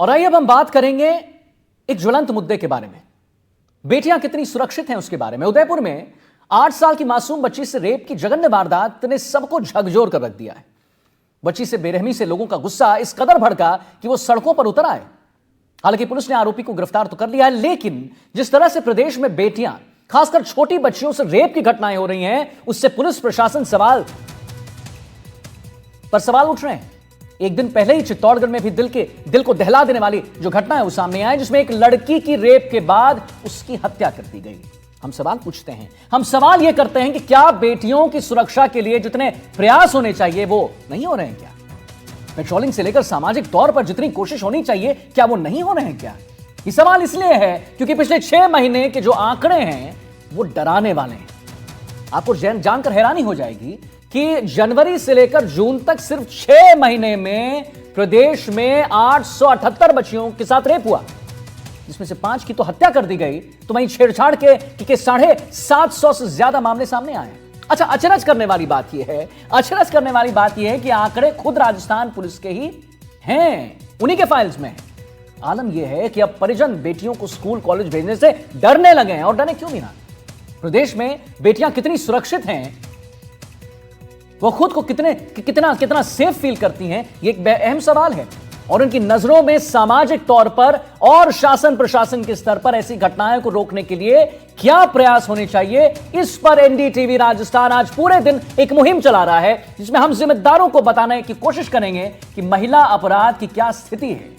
और आइए अब हम बात करेंगे एक ज्वलंत मुद्दे के बारे में। बेटियां कितनी सुरक्षित हैं उसके बारे में। उदयपुर में 8 साल की मासूम बच्ची से रेप की जघन्य वारदात ने सबको झकझोर कर रख दिया है। बच्ची से बेरहमी से लोगों का गुस्सा इस कदर भड़का कि वो सड़कों पर उतर आए। हालांकि पुलिस ने आरोपी को गिरफ्तार तो कर लिया है, लेकिन जिस तरह से प्रदेश में बेटियां, खासकर छोटी बच्चियों से रेप की घटनाएं हो रही हैं, उससे पुलिस प्रशासन सवाल उठ रहे हैं। एक दिन पहले ही चित्तौड़गढ़ में भी दिल को दहला देने वाली जो घटना है वो सामने आई, जिसमें एक लड़की की रेप के बाद उसकी हत्या कर दी गई। हम सवाल पूछते हैं, हम सवाल यह करते हैं कि क्या बेटियों की सुरक्षा के लिए जितने प्रयास होने चाहिए वो नहीं हो रहे हैं? क्या पेट्रोलिंग से लेकर सामाजिक तौर पर जितनी कोशिश होनी चाहिए क्या वो नहीं हो रहे हैं? क्या ये सवाल इसलिए है क्योंकि पिछले 6 महीने के जो आंकड़े हैं वो डराने वाले हैं। आपको जानकर हैरानी हो जाएगी कि जनवरी से लेकर जून तक सिर्फ 6 महीने में प्रदेश में 878 बच्चियों के साथ रेप हुआ, जिसमें से 5 की तो हत्या कर दी गई। तो वहीं छेड़छाड़ के 750 से ज्यादा मामले सामने आए। अच्छा, अचरज करने वाली बात यह है कि आंकड़े खुद राजस्थान पुलिस के ही हैं, उन्हीं के फाइल्स में। आलम यह है कि अब परिजन बेटियों को स्कूल कॉलेज भेजने से डरने लगे हैं, और डरे क्यों भी ना। प्रदेश में बेटियां कितनी सुरक्षित हैं, वो खुद को कितना सेफ फील करती हैं, ये एक अहम सवाल है। और उनकी नजरों में सामाजिक तौर पर और शासन प्रशासन के स्तर पर ऐसी घटनाओं को रोकने के लिए क्या प्रयास होने चाहिए, इस पर एनडीटीवी राजस्थान आज पूरे दिन एक मुहिम चला रहा है, जिसमें हम जिम्मेदारों को बताने की कोशिश करेंगे कि महिला अपराध की क्या स्थिति है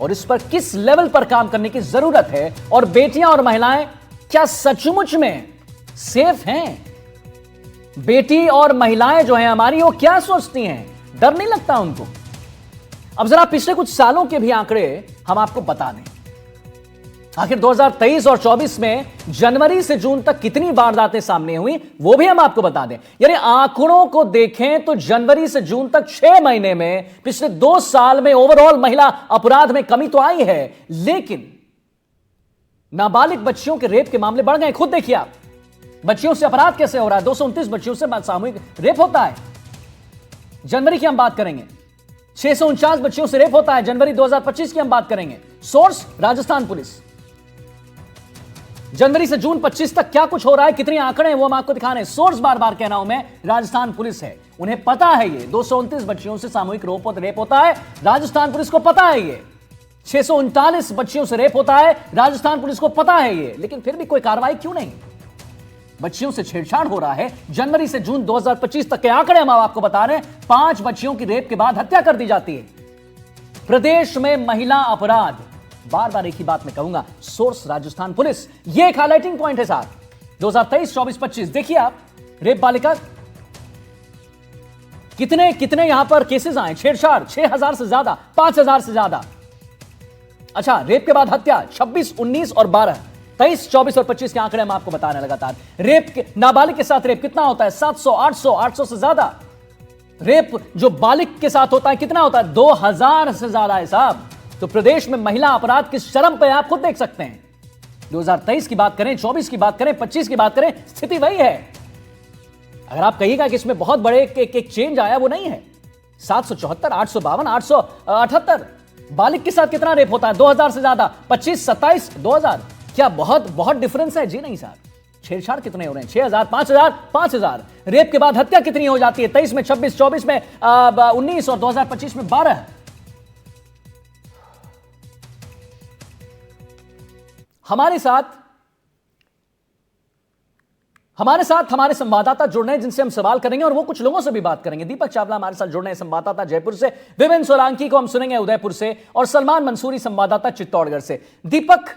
और इस पर किस लेवल पर काम करने की जरूरत है, और बेटियां और महिलाएं क्या सचमुच में सेफ हैं। बेटी और महिलाएं जो हैं हमारी, वो क्या सोचती हैं, डर नहीं लगता उनको? अब जरा पिछले कुछ सालों के भी आंकड़े हम आपको बता दें। आखिर 2023 और 24 में जनवरी से जून तक कितनी वारदातें सामने हुई वो भी हम आपको बता दें। यानी आंकड़ों को देखें तो जनवरी से जून तक 6 महीने में, पिछले 2 साल में ओवरऑल महिला अपराध में कमी तो आई है, लेकिन नाबालिग बच्चियों के रेप के मामले बढ़ गए। खुद देखिए आप, बच्चियों से अपराध कैसे हो रहा है। 229 बच्चियों से सामूहिक रेप होता है। जनवरी की हम बात करेंगे, 649 बच्चियों से रेप होता है। जनवरी 2025 की हम बात करेंगे। Source Rajasthan police. जनवरी से जून 25 तक क्या कुछ हो रहा है, कितने आंकड़े हैं वो हम आपको दिखा रहे हैं। सोर्स बार बार कह रहा हूं मैं, राजस्थान पुलिस है, उन्हें पता है ये 229 बच्चियों से सामूहिक रेप होता है। राजस्थान पुलिस को पता है ये 639 बच्चियों से रेप होता है। राजस्थान पुलिस को पता है ये, लेकिन फिर भी कोई कार्रवाई क्यों नहीं? बच्चियों से छेड़छाड़ हो रहा है। जनवरी से जून 2025 तक के आंकड़े हम आपको बता रहे हैं। 5 बच्चियों की रेप के बाद हत्या कर दी जाती है। प्रदेश में महिला अपराध, बार बार एक ही बात मैं कहूंगा, सोर्स राजस्थान पुलिस, ये एक हाईलाइटिंग पॉइंट है साहब। 2023, 24, 25 देखिए आप, रेप बालिका कितने यहां पर केसेस आए। छेड़छाड़ 6000 से ज्यादा, 5000 से ज्यादा। अच्छा, रेप के बाद हत्या 26, 19 और 12, 23, 24 और 25 के आंकड़े हम आपको बता रहे हैं लगातार। रेप के नाबालिग के साथ रेप कितना होता है? 700, 800 से ज्यादा। रेप जो बालिग के साथ होता है कितना होता है? 2000 से ज्यादा है साहब। तो प्रदेश में महिला अपराध किस चरम पे आप खुद देख सकते हैं। 2023 की बात करें, 24 की बात करें, 25 की बात करें, स्थिति वही है। अगर आप कहिएगा कि इसमें बहुत बड़े एक चेंज आया, वो नहीं है। 774, 852, 878। बालिग के साथ कितना रेप होता है? 2000 से ज्यादा। 25, 27, 2000। क्या बहुत डिफरेंस है? जी नहीं साहब। छेड़छाड़ कितने हो रहे हैं? 6000, 5000, 5000। रेप के बाद हत्या कितनी हो जाती है? 23 में 26, 24 में 19 और 2025 में 12। हमारे साथ हमारे संवाददाता जुड़ रहे हैं, जिनसे हम सवाल करेंगे और वो कुछ लोगों से भी बात करेंगे। दीपक चावला हमारे साथ जुड़ रहे हैं, संवाददाता जयपुर से। विपिन सोलंकी को हम सुनेंगे उदयपुर से, और सलमान मंसूरी संवाददाता चित्तौड़गढ़ से। दीपक,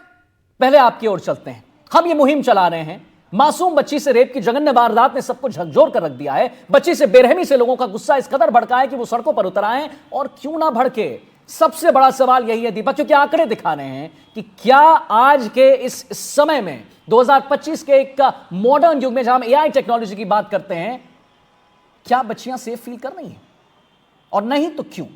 पहले आपकी ओर चलते हैं। हम ये मुहिम चला रहे हैं, मासूम बच्ची से रेप की जघन्य वारदात ने सबको झकझोर कर रख दिया है। बच्ची से बेरहमी से लोगों का गुस्सा इस कदर भड़का है कि वो सड़कों पर उतर आए, और क्यों ना भड़के। सबसे बड़ा सवाल यही है दीपक, क्योंकि आंकड़े दिखा रहे हैं कि क्या आज के इस समय में 2025 के एक मॉडर्न युग में जहां हम एआई टेक्नोलॉजी की बात करते हैं, क्या बच्चियां सेफ फील कर रही हैं, और नहीं तो क्यों?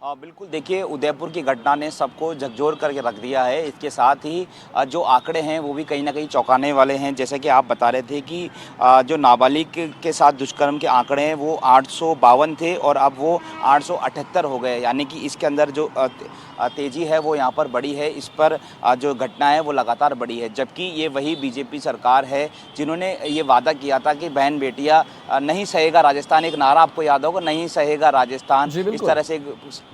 बिल्कुल, देखिए उदयपुर की घटना ने सबको झकझोर करके रख दिया है। इसके साथ ही जो आंकड़े हैं वो भी कहीं न कहीं चौंकाने वाले हैं। जैसे कि आप बता रहे थे कि जो नाबालिग के साथ दुष्कर्म के आंकड़े हैं वो 852 थे और अब वो 878 हो गए। यानी कि इसके अंदर जो तेज़ी है वो यहाँ पर बढ़ी है। इस पर जो घटना है वो लगातार बढ़ी है। जबकि ये वही बीजेपी सरकार है जिन्होंने ये वादा किया था कि बहन बेटियाँ नहीं सहेगा राजस्थान, एक नारा आपको याद होगा, नहीं सहेगा राजस्थान। इस तरह से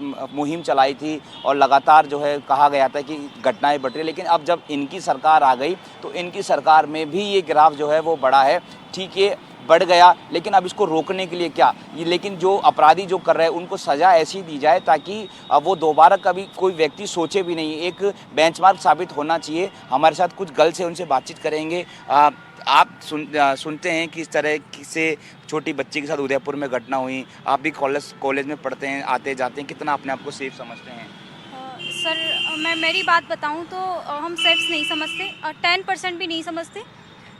मुहिम चलाई थी और लगातार जो है कहा गया था कि घटनाएं बढ़ रही है। लेकिन अब जब इनकी सरकार आ गई तो इनकी सरकार में भी ये ग्राफ जो है वो बढ़ा है। ठीक है, बढ़ गया, लेकिन अब इसको रोकने के लिए क्या, लेकिन जो अपराधी जो कर रहे हैं उनको सज़ा ऐसी दी जाए ताकि वो दोबारा कभी कोई व्यक्ति सोचे भी नहीं। एक बेंचमार्क साबित होना चाहिए। हमारे साथ कुछ गर्ल्स है, उनसे बातचीत करेंगे। आप सुनते हैं कि इस तरह से छोटी बच्ची के साथ उदयपुर में घटना हुई। आप भी कॉलेज में पढ़ते हैं, आते जाते हैं, कितना अपने आप को सेफ समझते हैं? सर, मैं मेरी बात बताऊं तो हम सेफ नहीं समझते, 10% भी नहीं समझते,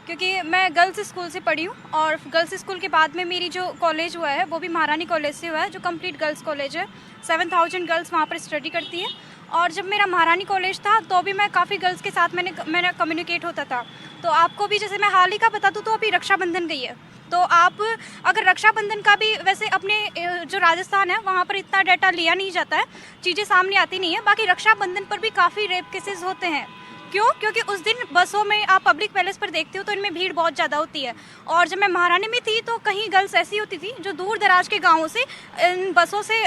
क्योंकि मैं गर्ल्स स्कूल से पढ़ी हूँ और गर्ल्स स्कूल के बाद में मेरी जो कॉलेज हुआ है वो भी महारानी कॉलेज से हुआ है, जो कंप्लीट गर्ल्स कॉलेज है। 7000 गर्ल्स वहाँ पर स्टडी करती है। और जब मेरा महारानी कॉलेज था तो भी मैं काफ़ी गर्ल्स के साथ मैंने कम्युनिकेट होता था। तो आपको भी, जैसे मैं हाल ही का बता दूँ तो अभी रक्षाबंधन गई है, तो आप अगर रक्षाबंधन का भी, वैसे अपने जो राजस्थान है वहाँ पर इतना डाटा लिया नहीं जाता है, चीज़ें सामने आती नहीं है। बाकी रक्षाबंधन पर भी काफ़ी रेप केसेस होते हैं। क्यों? क्योंकि उस दिन बसों में, आप पब्लिक पैलेस पर देखते हो तो इनमें भीड़ बहुत ज़्यादा होती है। और जब मैं महारानी में थी तो कहीं गर्ल्स ऐसी होती थी जो दूर दराज के गाँवों से इन बसों से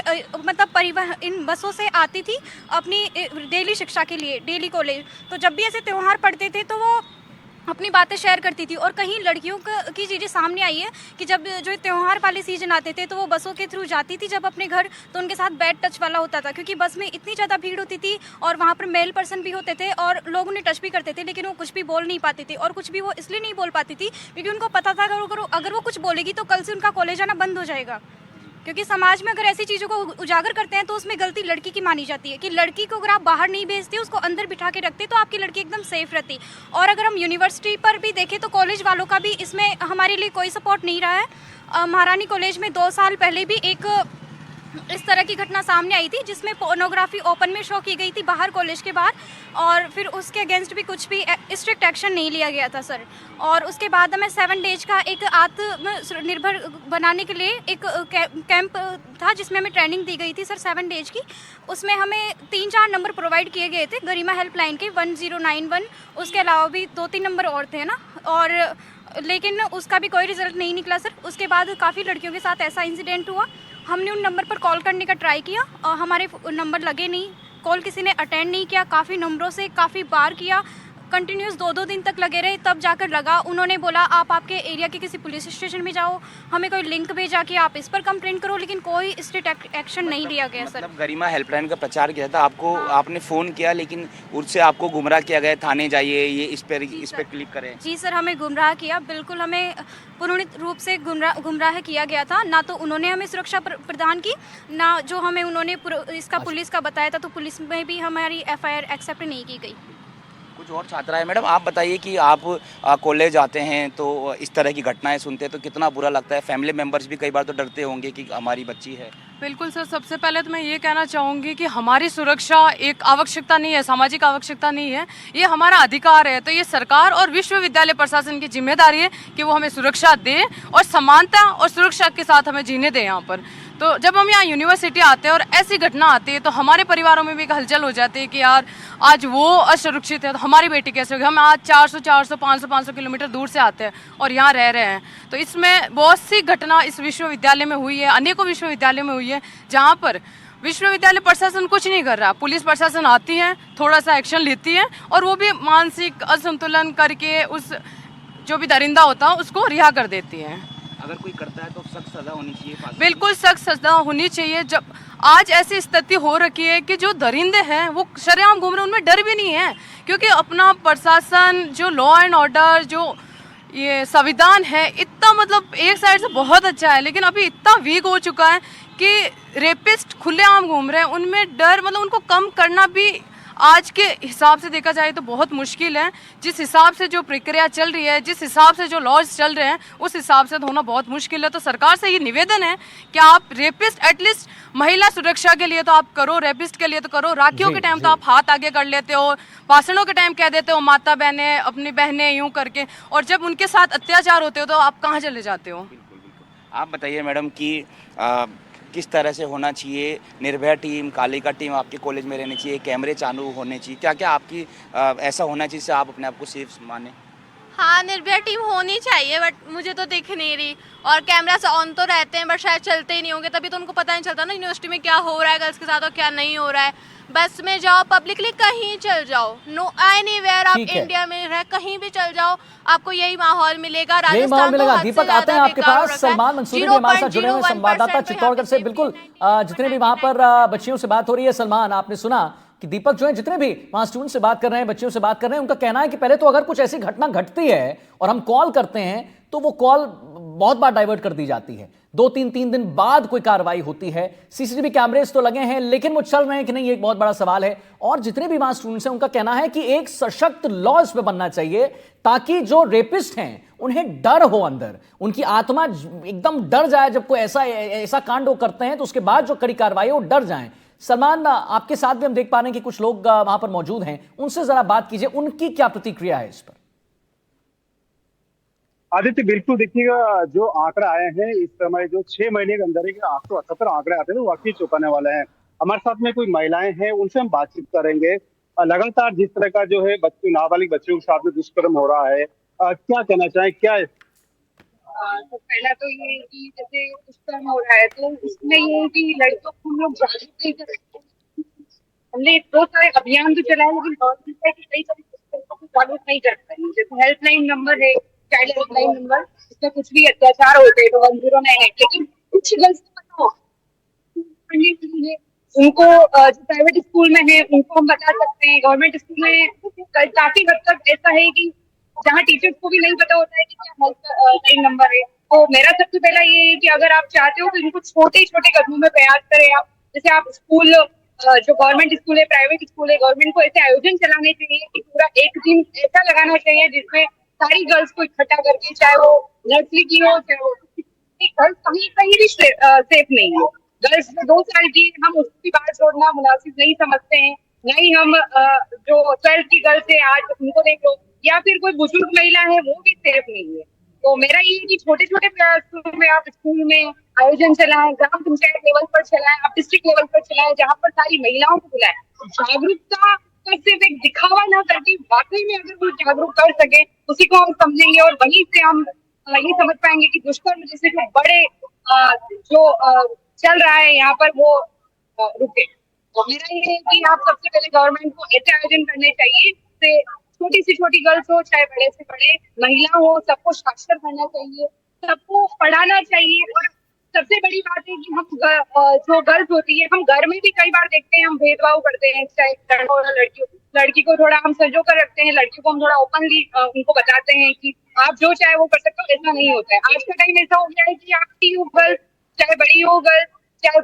इन बसों से आती थी अपनी डेली शिक्षा के लिए, डेली कॉलेज। तो जब भी ऐसे त्यौहार पड़ते थे तो वो अपनी बातें शेयर करती थी। और कहीं लड़कियों की चीज़ें सामने आई है कि जब जो त्यौहार वाले सीजन आते थे तो वो बसों के थ्रू जाती थी जब अपने घर, तो उनके साथ बैड टच वाला होता था, क्योंकि बस में इतनी ज़्यादा भीड़ होती थी और वहाँ पर मेल पर्सन भी होते थे और लोग उन्हें टच भी करते थे, लेकिन वो कुछ भी बोल नहीं पाते थे। और कुछ भी वो इसलिए नहीं बोल पाती थी क्योंकि उनको पता था अगर वो कुछ बोलेगी तो कल से उनका कॉलेज आना बंद हो जाएगा। क्योंकि समाज में अगर ऐसी चीज़ों को उजागर करते हैं तो उसमें गलती लड़की की मानी जाती है, कि लड़की को अगर आप बाहर नहीं भेजते, उसको अंदर बिठा के रखते, तो आपकी लड़की एकदम सेफ रहती। और अगर हम यूनिवर्सिटी पर भी देखें तो कॉलेज वालों का भी इसमें हमारे लिए कोई सपोर्ट नहीं रहा है। महारानी कॉलेज में 2 साल पहले भी एक इस तरह की घटना सामने आई थी जिसमें पोर्नोग्राफी ओपन में शो की गई थी बाहर, कॉलेज के बाहर, और फिर उसके अगेंस्ट भी कुछ भी स्ट्रिक्ट एक्शन नहीं लिया गया था सर। और उसके बाद हमें 7 डेज का एक आत्मनिर्भर बनाने के लिए एक कैंप था जिसमें हमें ट्रेनिंग दी गई थी सर 7 डेज की। उसमें हमें 3-4 नंबर प्रोवाइड किए गए थे गरिमा हेल्पलाइन के, 1091, उसके अलावा भी 2-3 नंबर और थे ना, और लेकिन उसका भी कोई रिजल्ट नहीं निकला सर। उसके बाद काफ़ी लड़कियों के साथ ऐसा इंसिडेंट हुआ, हमने उन नंबर पर कॉल करने का ट्राई किया और हमारे नंबर लगे नहीं, कॉल किसी ने अटेंड नहीं किया। काफ़ी नंबरों से काफ़ी बार किया, कंटिन्यूस 2-2 दिन तक लगे रहे, तब जाकर लगा। उन्होंने बोला आप आपके एरिया के किसी पुलिस स्टेशन में जाओ, हमें कोई लिंक भेजा कि आप इस पर कंप्लेंट करो, लेकिन कोई स्ट्रिक्ट एक्शन नहीं लिया गया सर। गरिमा हेल्पलाइन का प्रचार किया था आपको, आपने फ़ोन किया लेकिन उससे आपको गुमराह किया गया, थाने जाइए, ये इस पर क्लिक करें। जी सर, हमें गुमराह किया, बिल्कुल हमें पूर्ण रूप से गुमराह किया गया था। ना तो उन्होंने हमें सुरक्षा प्रदान की, ना जो हमें उन्होंने इसका पुलिस का बताया था, तो पुलिस में भी हमारी FIR एक्सेप्ट नहीं की गई। कुछ और छात्रा है। मैडम, आप बताइए कि आप कॉलेज आते हैं तो इस तरह की घटनाएं सुनते हैं तो कितना बुरा लगता है? फैमिली मेंबर्स भी कई बार तो डरते होंगे कि हमारी बच्ची है। बिल्कुल सर, सबसे पहले तो मैं ये कहना चाहूँगी कि हमारी सुरक्षा एक आवश्यकता नहीं है, सामाजिक आवश्यकता नहीं है, ये हमारा अधिकार है। तो ये सरकार और विश्वविद्यालय प्रशासन की जिम्मेदारी है कि वो हमें सुरक्षा दे और समानता और सुरक्षा के साथ हमें जीने दें यहाँ पर। तो जब हम यहाँ यूनिवर्सिटी आते हैं और ऐसी घटना आती है तो हमारे परिवारों में भी एक हलचल हो जाती है कि यार आज वो असुरक्षित है तो हमारी बेटी कैसे होगी। हम आज 400, 500 किलोमीटर दूर से आते हैं और यहाँ रह रहे हैं। तो इसमें बहुत सी घटना इस विश्वविद्यालय में हुई है, अनेकों विश्वविद्यालय में हुई है, जहाँ पर विश्वविद्यालय प्रशासन कुछ नहीं कर रहा। पुलिस प्रशासन आती है, थोड़ा सा एक्शन लेती है और वो भी मानसिक असंतुलन करके उस जो भी दरिंदा होता है उसको रिहा कर देती है। अगर कोई करता है तो सख्त सजा होनी चाहिए। बिल्कुल सख्त सजा होनी चाहिए। जब आज ऐसी स्थिति हो रखी है कि जो दरिंदे हैं वो शरेआम घूम रहे हैं, उनमें डर भी नहीं है, क्योंकि अपना प्रशासन, जो लॉ एंड ऑर्डर, जो ये संविधान है, इतना मतलब एक साइड से बहुत अच्छा है, लेकिन अभी इतना वीक हो चुका है कि रेपिस्ट खुलेआम घूम रहे हैं। उनमें डर, मतलब उनको कम करना भी आज के हिसाब से देखा जाए तो बहुत मुश्किल है। जिस हिसाब से जो प्रक्रिया चल रही है, जिस हिसाब से जो लॉज चल रहे हैं, उस हिसाब से तो होना बहुत मुश्किल है। तो सरकार से ये निवेदन है कि आप रेपिस्ट एटलीस्ट महिला सुरक्षा के लिए तो आप करो, रेपिस्ट के लिए तो करो। राखियों के टाइम तो आप हाथ आगे कर लेते हो, भाषणों के टाइम कह देते हो माता बहनें, अपनी बहनें यूं करके, और जब उनके साथ अत्याचार होते हो तो आप कहाँ चले जाते हो? आप बताइए मैडम कि किस तरह से होना चाहिए, निर्भया टीम, कालिका टीम आपके कॉलेज में रहनी चाहिए, कैमरे चालू होने चाहिए, क्या क्या आपकी ऐसा होना चाहिए जिससे आप अपने आप को सेफ माने? हाँ, निर्भया टीम होनी चाहिए, बट मुझे तो दिख नहीं रही। और कैमरास ऑन तो रहते हैं बट शायद चलते ही नहीं होंगे, तभी तो उनको पता नहीं चलता ना यूनिवर्सिटी में क्या हो रहा है गर्ल्स के साथ और क्या नहीं हो रहा है। बस में जाओ, पब्लिकली कहीं चल जाओ, नो एनीवेयर, आप इंडिया में रह कहीं भी चल जाओ, आपको यही माहौल मिलेगा। राजस्थान तो हद से दीपक आते हैं आपके पास। सलमान मंसूरी भी हमारे साथ जुड़े हुए संवाददाता चित्तौड़गढ़ से। बिल्कुल, जितने भी वहां पर बच्चियों से बात हो रही है, सलमान आपने सुना कि दीपक जो है जितने भी वहां स्टूडेंट से बात कर रहे हैं, बच्चियों से बात कर रहे हैं, उनका कहना है कि पहले तो अगर कुछ ऐसी घटना घटती है और हम कॉल करते हैं तो वो कॉल बहुत बार डाइवर्ट कर दी जाती है, 2-3 दिन बाद कोई कार्रवाई होती है। सीसीटीवी कैमरेज तो लगे हैं लेकिन वो चल रहे हैं कि नहीं, ये एक बहुत बड़ा सवाल है। और जितने भी वहां स्टूडेंट्स हैं उनका कहना है कि एक सशक्त लॉ इस पे बनना चाहिए ताकि जो रेपिस्ट हैं उन्हें डर हो, अंदर उनकी आत्मा एकदम डर जाए। जब कोई ऐसा कांड वो करते हैं तो उसके बाद जो कड़ी कार्रवाई है वो डर जाए। सलमान, आपके साथ भी हम देख पा रहे हैं कि कुछ लोग वहां पर मौजूद हैं, उनसे जरा बात कीजिए, उनकी क्या प्रतिक्रिया है इस पर? आदित्य, बिल्कुल देखिएगा, जो आंकड़ा आए हैं इस समय, जो 6 महीने के अंदर के 878 आंकड़े आते हैं तो वाकई चौंकाने वाले हैं। हमारे साथ में कोई महिलाएं हैं, उनसे हम बातचीत करेंगे। लगातार जिस तरह का जो है बच्चों, नाबालिग बच्चों के साथ में दुष्कर्म हो रहा है, क्या कहना चाहें, क्या? तो पहला तो ये कि जैसे दुष्कर्म हो रहा है तो उसमें ये है कि लड़कियों को हम लोग जागरूक नहीं कर सकते। हमने बहुत सारे अभियान तो चलाए लेकिन गवर्नमेंट है कि कई सारी लड़कियों को जागरूक नहीं कर पाई। जैसे हेल्पलाइन नंबर है, चाइल्ड हेल्पलाइन नंबर, इसमें कुछ भी अत्याचार होते हैं तो 109 है, लेकिन कुछ गर्ल्स को पता हो उनको जो प्राइवेट स्कूल में है उनको हम बता सकते हैं। गवर्नमेंट स्कूल में काफी हद तक ऐसा है कि जहाँ टीचर्स को भी नहीं पता होता है कि क्या हेल्पलाइन नंबर है। तो मेरा सबसे पहला ये है कि अगर आप चाहते हो तो इनको छोटे छोटे कदमों में प्रयास करें। आप जैसे आप स्कूल, जो गवर्नमेंट स्कूल है, प्राइवेट स्कूल है, गवर्नमेंट को ऐसे आयोजन चलाने चाहिए कि पूरा एक दिन ऐसा लगाना चाहिए जिसमें सारी गर्ल्स को इकट्ठा करके, चाहे वो नर्सरी की हो, चाहे वो गर्ल्स कहीं कहीं भी सेफ नहीं है। गर्ल्स जो 2 साल की, हम उसकी बात छोड़ना मुनासिब नहीं समझते हैं। नहीं हम जो 12th की गर्ल्स है आज उनको देख लो, या फिर कोई बुजुर्ग महिला है वो भी सेफ नहीं है। तो मेरा ये है कि छोटे छोटे प्रयासों में आप स्कूल में आयोजन चलाएं, ग्राम पंचायत लेवल पर चलाएं, आप डिस्ट्रिक्ट लेवल पर चलाएं, जहाँ पर सारी महिलाओं को बुलाएं। जागरूकता का सिर्फ एक दिखावा ना करके वाकई में अगर वो जागरूक कर सके उसी को हम समझेंगे और वहीं से हम ये समझ पाएंगे कि दुष्कर्म जैसे जो बड़े जो चल रहा है यहाँ पर वो रुके। तो मेरा ये है कि आप सबसे पहले गवर्नमेंट को ऐसे आयोजन करने चाहिए जिससे छोटी से छोटी गर्ल्स हो चाहे बड़े से बड़े महिला हो, सबको साक्षर करना चाहिए, सबको पढ़ाना चाहिए। और सबसे बड़ी बात है कि हम जो गर्ल्स होती है, हम घर में भी कई बार देखते हैं हम भेदभाव करते हैं, चाहे लड़का हो या लड़की को थोड़ा हम संजो कर रखते हैं, लड़की को हम थोड़ा ओपनली उनको बताते हैं कि आप जो चाहे वो कर सकते हो। ऐसा नहीं होता है। आज का टाइम ऐसा हो गया है कि आपकी हो गर्ल्स, चाहे बड़ी हो गर्ल्स, चाहे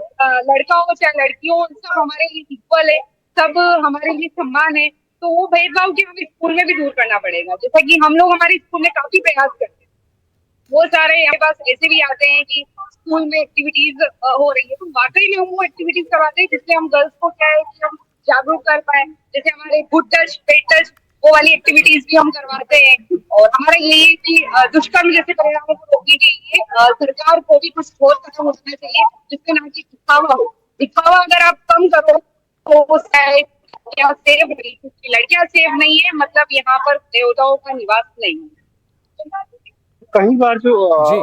लड़का हो चाहे लड़की हो, सब हमारे लिए इक्वल है, सब हमारे लिए सम्मान है। तो वो भेदभाव की हमें स्कूल में भी दूर करना पड़ेगा। जैसा कि हम लोग हमारे स्कूल में काफी प्रयास करते हैं, वो सारे हमारे पास ऐसे भी आते हैं कि स्कूल में एक्टिविटीज हो रही है तो वाकई में हम वो एक्टिविटीज करवाते हैं जिससे हम गर्ल्स को क्या है कि हम जागरूक कर पाए। जैसे हमारे गुड टच, पेट टच, वो वाली एक्टिविटीज भी हम करवाते हैं। और हमारा यही है कि दुष्कर्म जैसे परिणामों को रोकने के लिए सरकार को भी कुछ ठोस कदम उठाना चाहिए जिससे ना कि दिखावा हो। दिखावा अगर आप कम करो तो शायद क्या सेफ नहीं, क्योंकि लड़कियां सेफ नहीं है मतलब यहाँ पर देवताओं का निवास नहीं है। कई बार जो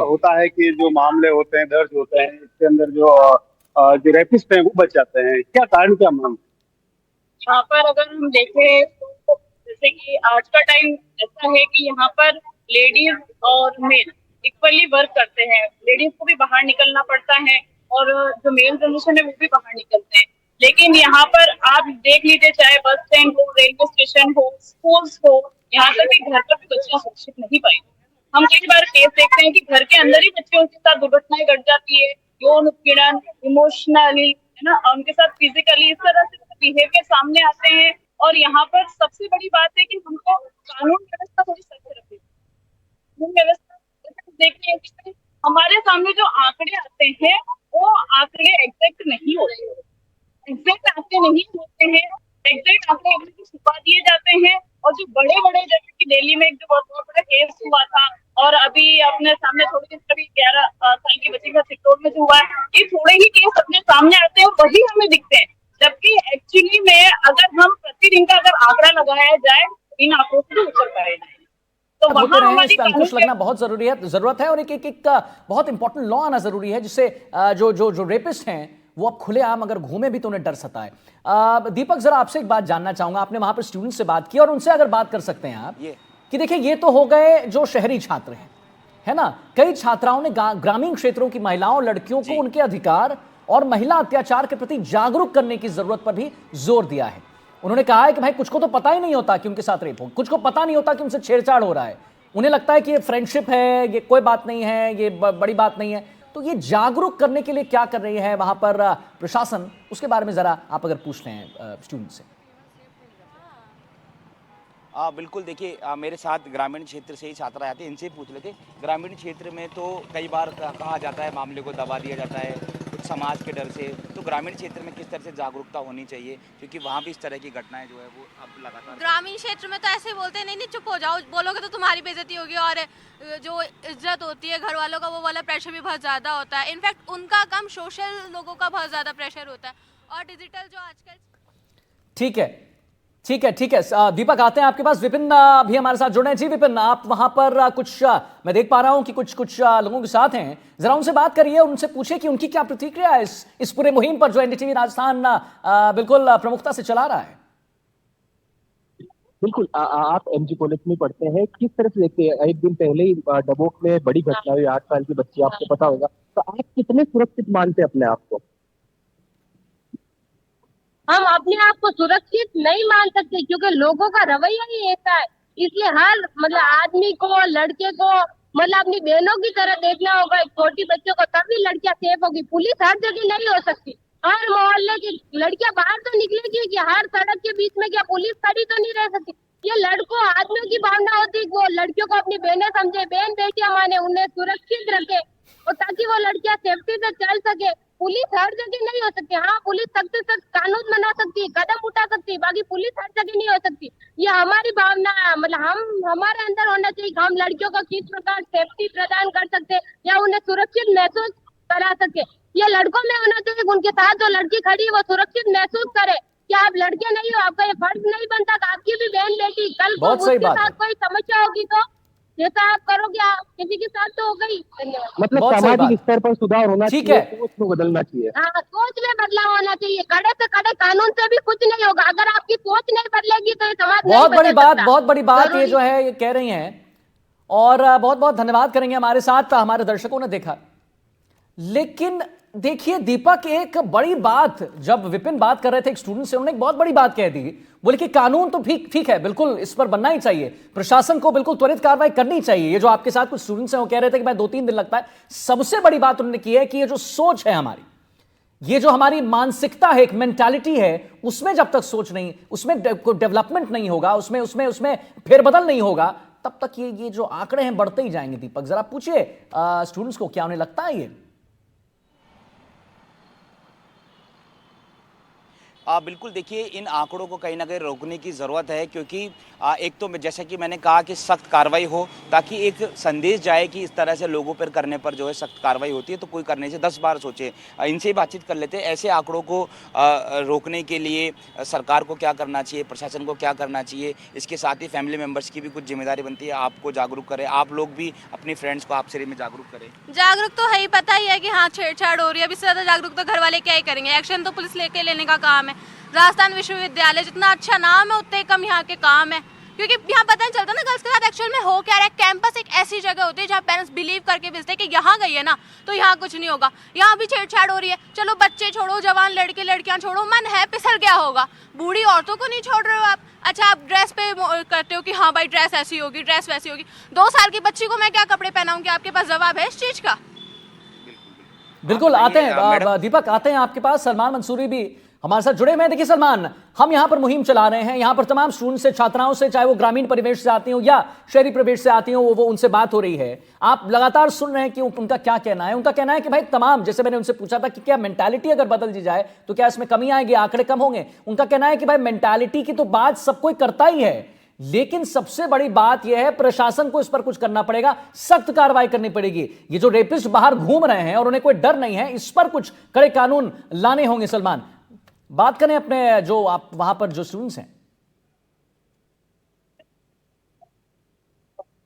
होता है कि जो मामले होते हैं, दर्ज होते हैं, इसके अंदर जो रेपिस्ट हैं वो बच जाते हैं, क्या कारण, क्या मांग? यहाँ पर अगर हम देखें तो जैसे कि आज का टाइम ऐसा है कि यहाँ पर लेडीज और मेल इक्वली वर्क करते हैं। लेडीज को भी बाहर निकलना पड़ता है और जो मेल जनरेशन है वो भी बाहर निकलते हैं। लेकिन यहाँ पर आप देख लीजिए, चाहे बस स्टैंड हो, रेलवे स्टेशन हो, स्कूल्स हो, यहाँ तक कि घर पर भी बच्चियां सुरक्षित नहीं पाई। हम कई बार केस देखते हैं कि घर के अंदर ही बच्चों के साथ दुर्घटनाएं घट जाती है, यौन उत्पीड़न, इमोशनली, है ना, उनके साथ फिजिकली, इस तरह से बिहेवियर सामने आते हैं और यहाँ पर सबसे बड़ी बात है कि हमको कानून व्यवस्था थोड़ी सख्त रखनी है। कानून व्यवस्था देख रहे हैं कि हमारे सामने जो आंकड़े आते हैं वो आंकड़े एग्जैक्ट नहीं होते, एग्जैक्ट आंकड़े नहीं होते हैं, एग्जैक्ट आंकड़े छुपा दिए जाते हैं। और जो बड़े बड़े, जैसे कि दिल्ली में एक जो बहुत बड़ा केस हुआ था, और अभी अपने सामने थोड़ी दिन कभी 11 साल की बच्ची का चित्तौड़ में जो हुआ है, ये थोड़े ही केस अपने सामने आते हैं और वही हमें दिखते हैं। जबकि एक्चुअली में अगर हम प्रतिदिन का अगर आंकड़ा लगाया जाए, इन आंकड़ों से ऊपर पाए जाए, तो होते वहां रहे, हमारी इस पे अंकुश लगना बहुत जरूरत है और एक बहुत इंपॉर्टेंट लॉ आना जरूरी है, जिससे जो रेपिस्ट हैं वो अब खुलेआम अगर घूमे भी तो उन्हें डर सताए। दीपक, जरा आपसे एक बात जानना चाहूंगा, आपने वहां पर स्टूडेंट से बात की और उनसे अगर बात कर सकते हैं आप कि देखिए ये तो हो गए जो शहरी छात्र हैं, है ना, कई छात्राओं ने ग्रामीण क्षेत्रों की महिलाओं लड़कियों को उनके अधिकार और महिला अत्याचार के प्रति जागरूक करने की जरूरत पर भी जोर दिया है। उन्होंने कहा है कि भाई कुछ को तो पता ही नहीं होता कि उनके साथ रेप हो, कुछ को पता नहीं होता कि उनसे छेड़छाड़ हो रहा है, उन्हें लगता है कि ये फ्रेंडशिप है, ये कोई बात नहीं है, ये बड़ी बात नहीं है। तो ये जागरूक करने के लिए क्या कर रही है वहां पर प्रशासन, उसके बारे में जरा आप अगर पूछ लें स्टूडेंट से। बिल्कुल, देखिए मेरे साथ ग्रामीण क्षेत्र से ही छात्र आते हैं, इनसे ही पूछ लेते। ग्रामीण क्षेत्र में तो कई बार कहा जाता है मामले को दबा दिया जाता है कुछ समाज के डर से, तो ग्रामीण क्षेत्र में किस तरह से जागरूकता होनी चाहिए, क्योंकि वहाँ भी इस तरह की घटनाएं जो है वो अब लगातार। ग्रामीण क्षेत्र में तो ऐसे बोलते हैं, नहीं नहीं चुप हो जाओ, बोलोगे तो तुम्हारी बेइज्जती होगी, और जो इज्जत होती है घर वालों का वो वाला प्रेशर भी बहुत ज़्यादा होता है। इनफैक्ट उनका कम सोशल लोगों का बहुत ज़्यादा प्रेशर होता है, और डिजिटल जो आजकल। ठीक है। दीपक, आते हैं आपके पास। विपिन भी हमारे साथ जुड़े हैं। जी विपिन, आप वहां पर कुछ मैं देख पा रहा हूं कि कुछ लोगों के साथ हैं, जरा उनसे बात करिए, उनसे पूछिए कि उनकी क्या प्रतिक्रिया है इस पूरे मुहिम पर जो एनडीटीवी राजस्थान बिल्कुल प्रमुखता से चला रहा है। बिल्कुल, आप एमजी कॉलेज में पढ़ते हैं, किस तरह से देखते हैं? एक दिन पहले ही डबोक में बड़ी घटना हुई, 8 साल की बच्ची, आपको पता होगा, तो आप कितने सुरक्षित मानते हैं अपने आप को? हम अपने आप को सुरक्षित नहीं मान सकते, क्योंकि लोगों का रवैया ही ऐसा है। इसलिए हर आदमी को, लड़के को अपनी बहनों की तरह देखना होगा, छोटी बच्चों को, तभी लड़कियां सेफ होगी। पुलिस हर जगह नहीं हो सकती, हर मोहल्ले की लड़कियां बाहर तो निकलेगी कि हर सड़क के बीच में क्या पुलिस खड़ी तो नहीं रह सकती। ये लड़कों आदमियों की भावना होती है, वो लड़कियों को अपनी बहनें समझे, बहन बेटियां माने, उन्हें सुरक्षित रखे, और ताकि वो लड़कियां सेफ्टी से चल सके। पुलिस हर जगह नहीं हो सकती। हाँ, पुलिस सख्त से सख्त कानून बना सकती है, कदम उठा सकती है, बाकी पुलिस हर जगह नहीं हो सकती। ये हमारी भावना है, हमारे अंदर होना चाहिए कि हम लड़कियों को किस प्रकार सेफ्टी प्रदान कर सकते हैं या उन्हें सुरक्षित महसूस करा सके। ये लड़कों में होना चाहिए कि उनके साथ जो लड़की खड़ी है वो सुरक्षित महसूस करे कि आप लड़के नहीं हो, आपका ये फर्ज नहीं बनता कि आपकी भी बहन बेटी कल को उसके साथ कोई समस्या होगी तो जैसा आप करोगे, आप किसी के साथ तो हो गई। धन्यवाद। मतलब सामाजिक स्तर पर सुधार होना चाहिए, सोच में बदलना चाहिए। हाँ, सोच में बदलाव होना चाहिए। कड़े से कड़े कानून से भी कुछ नहीं होगा, अगर आपकी सोच नहीं बदलेगी तो ये समाज बहुत बड़ी बात ये जो है ये कह रही हैं, और बहुत बहुत धन्यवाद करेंगे हमारे साथ हमारे दर्शकों ने देखा। लेकिन देखिए दीपक, एक बड़ी बात, जब विपिन बात कर रहे थे एक स्टूडेंट से, उन्होंने एक बहुत बड़ी बात कह दी, बोले कि कानून तो ठीक है, बिल्कुल इस पर बनना ही चाहिए, प्रशासन को बिल्कुल त्वरित कार्रवाई करनी चाहिए। ये जो आपके साथ कुछ स्टूडेंट्स हैं वो कह रहे थे कि भाई 2-3 दिन लगता है। सबसे बड़ी बात उन्होंने की है कि ये जो सोच है हमारी, ये जो हमारी मानसिकता है, एक मेंटालिटी है, उसमें जब तक सोच नहीं, उसमें डेवलपमेंट नहीं होगा, उसमें फेरबदल नहीं होगा, तब तक ये जो आंकड़े हैं बढ़ते ही जाएंगे। दीपक, जरा पूछिए स्टूडेंट्स को क्या उन्हें लगता है ये। बिल्कुल, देखिए इन आंकड़ों को कहीं ना कहीं रोकने की ज़रूरत है, क्योंकि एक तो जैसा कि मैंने कहा कि सख्त कार्रवाई हो, ताकि एक संदेश जाए कि इस तरह से लोगों पर करने पर जो है सख्त कार्रवाई होती है, तो कोई करने से 10 बार सोचे। इनसे बातचीत कर लेते हैं। ऐसे आंकड़ों को रोकने के लिए सरकार को क्या करना चाहिए, प्रशासन को क्या करना चाहिए, इसके साथ ही फैमिली मेम्बर्स की भी कुछ जिम्मेदारी बनती है, आपको जागरूक करें, आप लोग भी अपनी फ्रेंड्स को आपसे में जागरूक करें। जागरूक तो है ही, पता ही है कि हाँ छेड़छाड़ हो रही है, अब इससे ज़्यादा जागरूक तो घर वाले क्या ही करेंगे। एक्शन तो पुलिस लेने का काम है। राजस्थान विश्वविद्यालय जितना अच्छा नाम है उतने कम यहाँ के काम है, क्योंकि यहाँ पता नहीं चलता ना गर्ल्स के साथ एक्चुअल में हो क्या रहा है। कैंपस एक ऐसी जगह होती है जहाँ पेरेंट्स बिलीव करके भेजते हैं कि यहाँ गई है ना तो यहाँ कुछ नहीं होगा। यहाँ भी छेड़छाड़ हो रही है, चलो बच्चे छोड़ो, जवान लड़के लड़कियाँ छोड़ो, मन है फिसल गया होगा, बूढ़ी औरतों को नहीं छोड़ रहे हो आप। अच्छा, आप ड्रेस पे करते हो कि हाँ भाई ड्रेस ऐसी होगी, ड्रेस वैसी होगी। 2 साल की बच्ची को मैं क्या कपड़े पहनाऊंगी? आपके पास जवाब है इस चीज का? बिल्कुल, आते हैं दीपक, आते हैं आपके पास। सलमान मंसूरी भी हमारे साथ जुड़े हुए हैं। देखिए सलमान, हम यहां पर मुहिम चला रहे हैं, यहां पर तमाम स्टूडेंट से, छात्राओं से, चाहे वो ग्रामीण परिवेश से आती हो या शहरी परिवेश से आती हो, वो उनसे बात हो रही है। आप लगातार सुन रहे हैं कि उनका क्या कहना है। उनका कहना है कि भाई तमाम, जैसे मैंने उनसे पूछा था कि क्या मेंटालिटी अगर बदल दी जाए तो क्या इसमें कमी आएगी, आंकड़े कम होंगे। उनका कहना है कि भाई मेंटालिटी की तो बात सब कोई करता ही है, लेकिन सबसे बड़ी बात यह है प्रशासन को इस पर कुछ करना पड़ेगा, सख्त कार्रवाई करनी पड़ेगी। ये जो रेपिस्ट बाहर घूम रहे हैं और उन्हें कोई डर नहीं है, इस पर कुछ कड़े कानून लाने होंगे। सलमान, बात करें अपने जो आप वहां पर जो स्टूडेंट्स हैं।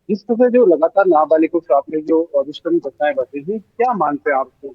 इस तरह जो लगातार नाबालिगों के साथ में जो दुष्कर्म घटनाएं बढ़ रही हैं, क्या मानते हैं आप इसको?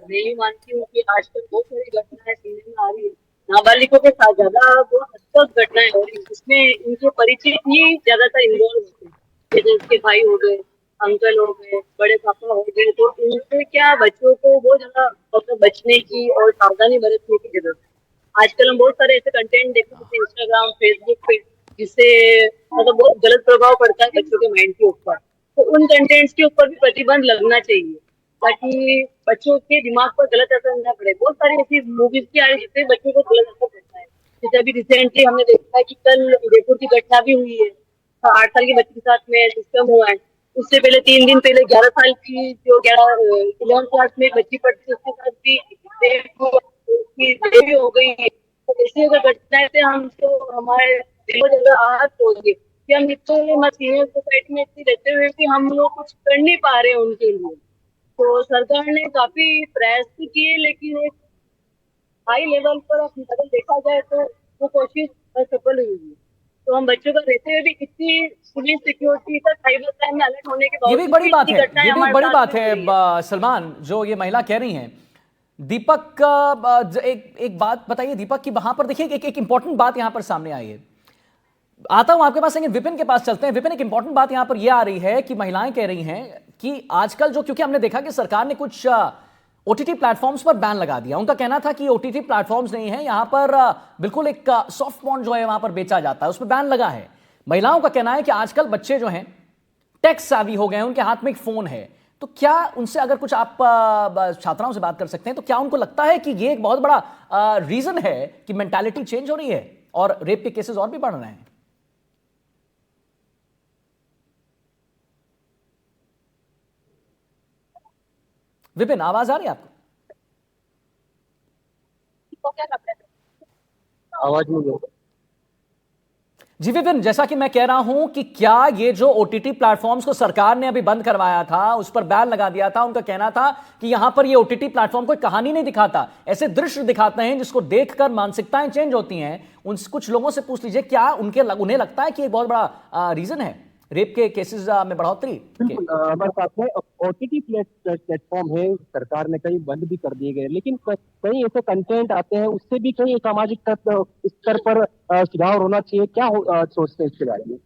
मैं ये मानती हूँ कि आजकल बहुत सारी घटनाएं सुनने में आ रही है, नाबालिगों के साथ ज्यादा बहुत हद तक घटनाएं हो रही है, जिसमें इनके परिचित ही ज्यादातर इन्वॉल्व होते हैं, जैसे उसके भाई हो गए, अंकल हो गए, बड़े पापा हो गए। तो इनसे क्या बच्चों को बहुत ज्यादा मतलब बचने की और सावधानी बरतने की जरूरत है। आजकल हम बहुत सारे ऐसे कंटेंट देखते हैं इंस्टाग्राम, फेसबुक पे, जिससे मतलब बहुत गलत प्रभाव पड़ता है बच्चों के माइंड के ऊपर। तो उन कंटेंट्स के ऊपर भी प्रतिबंध लगना चाहिए, ताकि बच्चों के दिमाग पर गलत असर न पड़े। बहुत सारी ऐसी मूवीज की आ रही है जिससे बच्चों को गलत असर पड़ता है। जैसे अभी रिसेंटली हमने देखा है कि कल उदयपुर की घटना भी हुई है, 8 साल की बच्ची के साथ में दुष्कर्म हुआ है। उससे पहले 3 दिन पहले 11 साल की जो 11th क्लास में बच्ची पढ़ती है, उसके साथ भी उसकी हो गई है। तो ऐसी अगर घटनाएं से हम तो हमारे दिल को ज्यादा आहत होगी कि हम इतने सीनियर सोसाइटी में इतनी रहते हुए कि हम लोग कुछ कर नहीं पा रहे हैं उनके लिए। तो सरकार ने काफी प्रयास तो किए, लेकिन एक हाई लेवल पर अगर देखा जाए तो वो कोशिश असफल हुई है। तो हम बच्चों का रहते हुए भी इतनी पुलिस सिक्योरिटी का साइबर क्राइम में अलर्ट होने के बाद ये भी एक बड़ी बात है, ये भी एक बड़ी बात है सलमान, जो ये महिला कह रही हैं। दीपक, एक बात बताइए दीपक कि वहां पर देखिए एक इंपॉर्टेंट बात यहां पर सामने आई है। आता हूं आपके पास, लेकिन विपिन के पास चलते हैं। विपिन, एक इंपॉर्टेंट बात यहां पर यह आ रही है कि महिलाएं कह रही हैं कि आजकल जो, क्योंकि हमने देखा कि सरकार ने कुछ ओटीटी प्लेटफॉर्म्स पर बैन लगा दिया। उनका कहना था कि ओटीटी प्लेटफॉर्म्स नहीं है, यहां पर बिल्कुल एक सॉफ्ट पॉर्न जो है वहां पर बेचा जाता है, उस पर बैन लगा है। महिलाओं का कहना है कि आजकल बच्चे जो हैं टेक savvy हो गए हैं, उनके हाथ में एक फोन है। तो क्या उनसे अगर कुछ आप छात्राओं से बात कर सकते हैं, तो क्या उनको लगता है कि ये एक बहुत बड़ा रीजन है कि मेंटालिटी चेंज हो रही है और रेप के केसेस और भी बढ़ रहे हैं? विपिन, आवाज आ रही है आपको? आवाज नहीं है जी विपिन, जैसा कि मैं कह रहा हूं कि क्या ये जो ओटीटी प्लेटफॉर्म्स को सरकार ने अभी बंद करवाया था, उस पर बैन लगा दिया था, उनका कहना था कि यहां पर ये ओटीटी प्लेटफॉर्म कोई कहानी नहीं दिखाता, ऐसे दृश्य दिखाते हैं जिसको देखकर मानसिकताएं चेंज होती हैं। उन कुछ लोगों से पूछ लीजिए, क्या उन्हें लगता है कि एक बहुत बड़ा रीजन है रेप के केसेस में बढ़ोतरी? हमारे साथ में ओटीटी प्लेटफॉर्म है, सरकार ने कई बंद भी कर दिए गए, लेकिन कई ऐसे कंटेंट आते हैं, उससे भी कई सामाजिक स्तर पर सुधार होना चाहिए। क्या सोचते हैं इसके बारे में?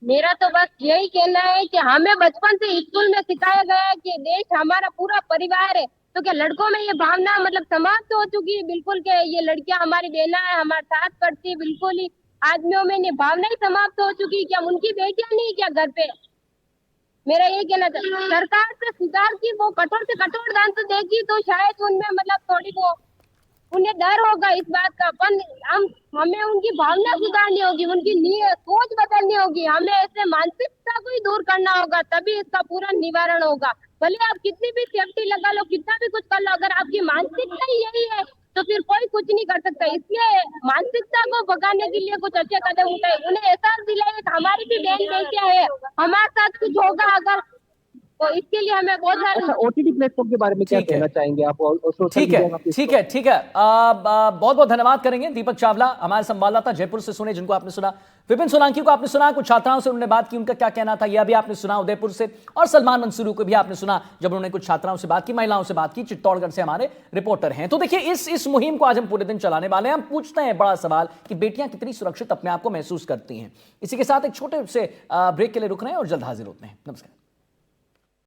मेरा तो बस यही कहना है कि हमें बचपन से स्कूल में सिखाया गया है कि देश हमारा पूरा परिवार है। तो क्या लड़कों में ये भावना मतलब समाप्त हो चुकी है बिल्कुल, के ये लड़कियां हमारी बहना है, हमारे साथ पढ़ती है, बिल्कुल ही आदमियों में ये भावना ही समाप्त हो चुकी है। क्या उनकी बेटियां नहीं क्या घर पे? मेरा ये कहना था, सरकार से सुधार की वो कठोर से कठोर दान तो देगी तो शायद उनमें मतलब थोड़ी वो उन्हें डर होगा इस बात का। पर हमें उनकी भावना सुधारनी होगी, उनकी सोच बदलनी होगी। हमें ऐसे मानसिकता को ही दूर करना होगा, तभी इसका पूरा निवारण होगा। भले आप कितनी भी सेफ्टी लगा लो, कितना भी कुछ कर लो, अगर आपकी मानसिकता ही यही है तो फिर कोई कुछ नहीं कर सकता। इसलिए मानसिकता को भगाने के लिए कुछ अच्छे कदम उठाए, उन्हें एहसास दिलाए कि हमारी भी बहन बेटियां है, हमारे साथ कुछ होगा अगर, तो इसके लिए हमें बहुत सारे ओटीटी प्लेटफॉर्म के बारे में क्या कहना चाहेंगे आप? ठीक है, बहुत बहुत धन्यवाद करेंगे दीपक चावला, हमारे संवाददाता जयपुर से सुने, जिनको आपने सुना। विपिन सोलंकी को आपने सुना, कुछ छात्राओं से उन्होंने बात की, उनका क्या कहना था यह भी आपने सुना उदयपुर से, और सलमान मंसूरी को भी आपने सुना जब उन्होंने कुछ छात्राओं से बात की, महिलाओं से बात की। चित्तौड़गढ़ से हमारे रिपोर्टर हैं। तो देखिए, इस मुहिम को आज हम पूरे दिन चलाने वाले हैं। हम पूछते हैं बड़ा सवाल कि बेटियां कितनी सुरक्षित अपने आप को महसूस करती हैं। इसी के साथ एक छोटे से ब्रेक के लिए रुक रहे हैं और जल्द हाजिर होते हैं। नमस्कार।